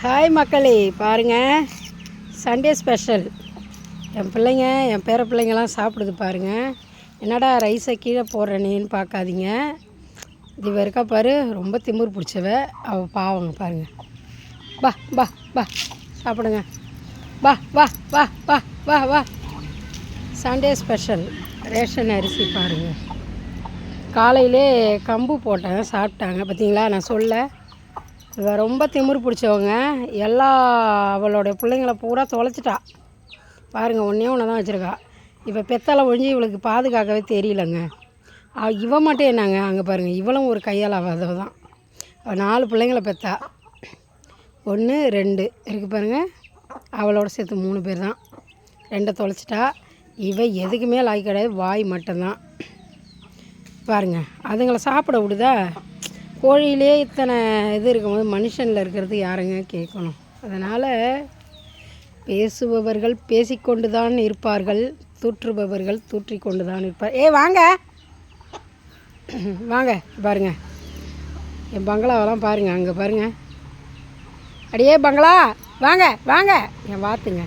Hi மக்களே, பாருங்கள் Sunday special. என் பிள்ளைங்க, என் பேர பிள்ளைங்கள்லாம் சாப்பிடுது பாருங்கள். என்னடா ரைஸை கீழே போடுறேனேன்னு பார்க்காதீங்க. இது இருக்கா பாரு, ரொம்ப திமிர் பிடிச்சவ அவள் பாவங்க பாருங்கள். பா பா பா சாப்பிடுங்க. வா வா வா வா வா வா. சண்டே ஸ்பெஷல் ரேஷன் அரிசி பாருங்கள். காலையிலே கம்பு போட்டேன், சாப்பிட்டாங்க பார்த்தீங்களா. நான் சொல்ல இவள் ரொம்ப திமிரு பிடிச்சவங்க. அவளோடைய பிள்ளைங்கள பூரா தொலைச்சிட்டா பாருங்கள். ஒன்று தான் வச்சுருக்கா. இப்போ பெத்தால ஒழிஞ்சு இவளுக்கு பாதுகாக்கவே தெரியலங்க. இவன் மட்டும் என்னங்க அங்கே பாருங்கள், இவளும் ஒரு கையால் ஆகாதவ தான். அவள் 4 பிள்ளைங்கள பெற்றா. 1 2 இருக்குது பாருங்கள். அவளோட சேர்த்து 3 பேர் தான். 2 தொலைச்சிட்டா. இவன் எதுக்குமே லாய் கிடையாது, வாய் மட்டும்தான் பாருங்கள். அதுங்களை சாப்பிட விடுதா. கோழியிலே இத்தனை இது இருக்கும்போது மனுஷனில் இருக்கிறது யாருங்க கேட்கணும். அதனால் பேசுபவர்கள் பேசிக்கொண்டு தான் இருப்பார்கள், தூற்றுபவர்கள் தூற்றிக்கொண்டு தான் இருப்பார். வாங்க வாங்க பாருங்கள், என் பங்களாவெல்லாம் பாருங்கள். அங்கே பாருங்கள், அடியே பங்களா வாங்க வாங்க. என் வாத்துங்க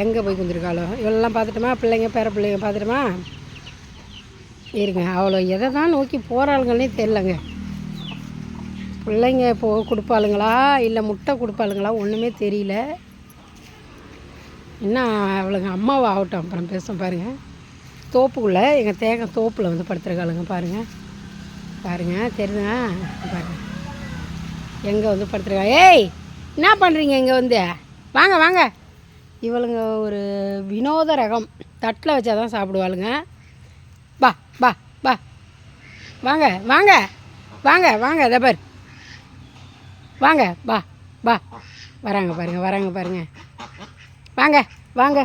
எங்கே போய் குந்திருக்காளோ. இவளெல்லாம் பார்த்துட்டோமா, பிள்ளைங்க பேர பிள்ளைங்க பார்த்துட்டோமா. இருங்க, அவ்வளோ எதை தான் நோக்கி போகிறாளுங்கன்னே தெரிலங்க. பிள்ளைங்க கொடுப்பாளுங்களா இல்லை முட்டை கொடுப்பாளுங்களா ஒன்றுமே தெரியல. என்ன அவளுங்க அம்மாவை ஆகட்டும், அப்புறம் பேசும் பாருங்கள். தோப்புக்குள்ளே எங்கள் தேங்காய் தோப்பில் வந்து படுத்துருக்காளுங்க பாருங்கள். பாருங்கள் தெரியுங்க பாருங்கள், எங்கே வந்து படுத்துருக்கா. என்ன பண்ணுறீங்க இங்கே வந்து? வாங்க வாங்க. இவளுங்க ஒரு வினோத ரகம். தட்டில் வச்சா தான் சாப்பிடுவாளுங்க. பா பா பா வாங்க வாங்க வாங்க வாங்க. அதை பார் வாங்க வா வா. வராங்க பாருங்கள், வராங்க பாருங்கள். வாங்க வாங்க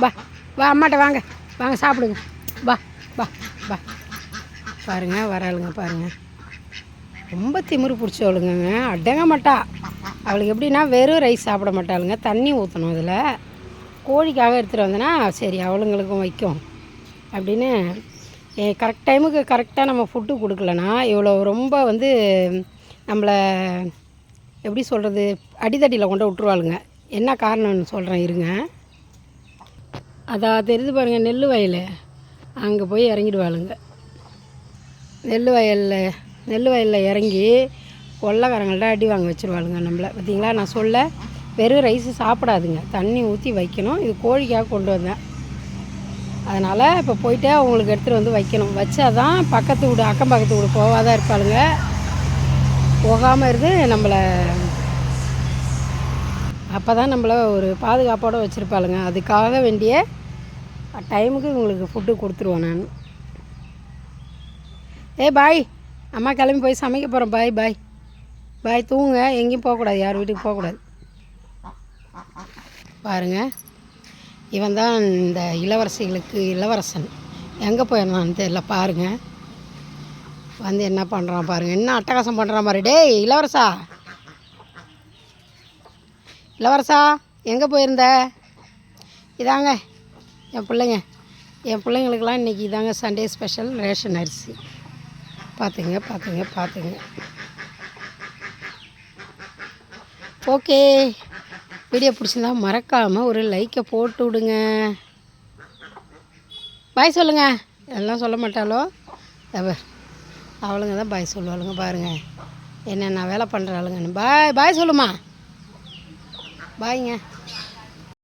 வா வா, அம்மாட்ட வாங்க வாங்க சாப்பிடுங்க. வா வா வா பாருங்கள், வராளுங்க பாருங்கள். ரொம்ப திமிரு பிடிச்சவளுங்க, அடங்க மாட்டா. அவளுக்கு எப்படின்னா வெறும் ரைஸ் சாப்பிட மாட்டாளுங்க, தண்ணி ஊற்றணும். அதில் கோழிக்காக எடுத்துகிட்டு வந்தேன்னா சரி அவளுங்களுக்கும் வைக்கும் அப்படின்னு கரெக்ட் டைமுக்கு கரெக்டாக நம்ம ஃபுட்டு கொடுக்கலனா இவ்வளோ ரொம்ப வந்து நம்மளை எப்படி சொல்கிறது, அடித்தடியில் கொண்டு விட்டுருவாளுங்க. என்ன காரணம்னு சொல்கிறேன் இருங்க. அதான் தெரியுது பாருங்கள், நெல் வயல். அங்கே போய் இறங்கிடுவாளுங்க. நெல் வயலில் இறங்கி கொள்ளைக்காரங்கள்ட்ட அடி வாங்க வச்சுருவாளுங்க நம்மளை. பார்த்தீங்களா, நான் சொல்ல வெறும் ரைஸு சாப்பிடாதுங்க, தண்ணி ஊற்றி வைக்கணும். இது கோழிக்காக கொண்டு வந்தேன். அதனால் இப்போ போயிட்டு அவங்களுக்கு எடுத்துகிட்டு வந்து வைக்கணும். வச்சா தான் பக்கத்து வீடு அக்கம் பக்கத்து வீடு போகாதான் இருப்பாளுங்க. போகாமல் இருந்து நம்மளை அப்போ தான் நம்மளை ஒரு பாதுகாப்போடு வச்சுருப்பாளுங்க. அதுக்காக வேண்டிய டைமுக்கு உங்களுக்கு ஃபுட்டு கொடுத்துருவோம் நான். பாய், அம்மா கிளம்பி போய் சமைக்க போகிறோம். பாய் பாய் பாய். தூங்குங்க, எங்கேயும் போகக்கூடாது, யார் வீட்டுக்கு போகக்கூடாது. பாருங்கள், இவன் தான் இந்த இளவரசிகளுக்கு இளவரசன். எங்கே போயிருந்தான்னு தெரியல பாருங்கள். வந்து என்ன பண்ணுறான் பாருங்கள், என்ன அட்டகாசம் பண்ணுறான் பாரு. டேய் இளவரசா, இளவரசா எங்கே போயிருந்த? இதாங்க என் பிள்ளைங்களுக்கெல்லாம் இன்றைக்கி இதாங்க சண்டே ஸ்பெஷல் ரேஷன் அரிசி. பார்த்துங்க பார்த்துங்க பார்த்துங்க. ஓகே, வீடியோ பிடிச்சிருந்தா மறக்காமல் ஒரு லைக்கை போட்டு விடுங்க. பாய் சொல்லுங்கள். எல்லாம் சொல்ல மாட்டாலோ அவளுங்க தான் பாய் சொல்லுவாளுங்க பாருங்கள். என்னென்ன வேலை பண்ணுறாளுங்கன்னு. பாய் பாய் சொல்லுமா. பாய்ங்க.